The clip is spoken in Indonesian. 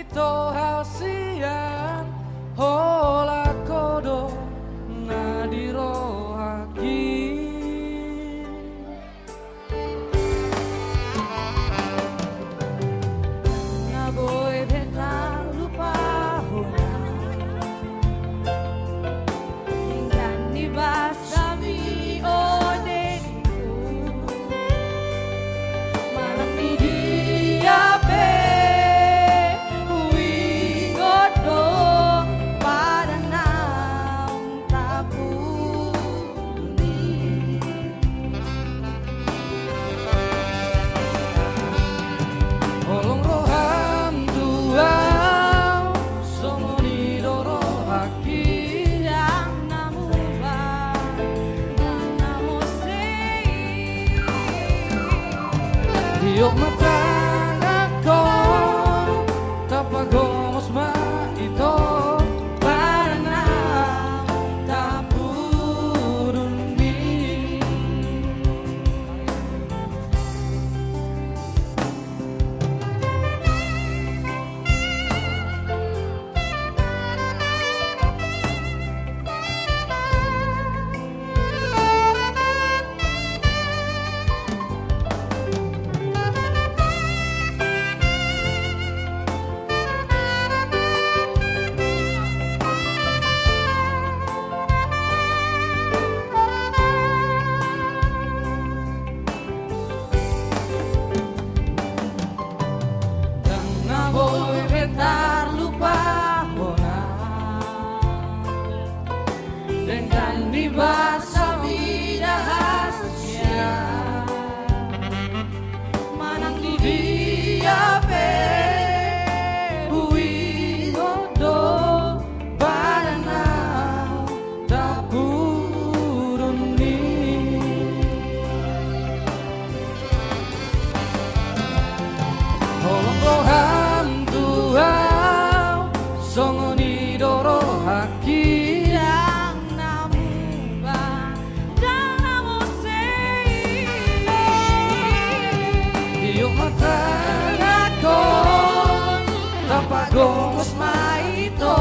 ito hasian hola kodo nadiro haki Naboy betang lupa hona Hinggan nibasami o deniku Malam ni diape Hui godo pada nam tapuni Holong rohan tuau somoni doro haki Yang namu ba Dan namu sei Tiok mata ako tapagomos ma ito Paranam tapuruni Dan naboy betar lupa hona dengan dibasa midahasya Manang di diape hui godo badana tapuruni Holong rohan tuau songoni doro haki Yang namu ba Dan namu sei Tiok mata ako tapagomos ma ito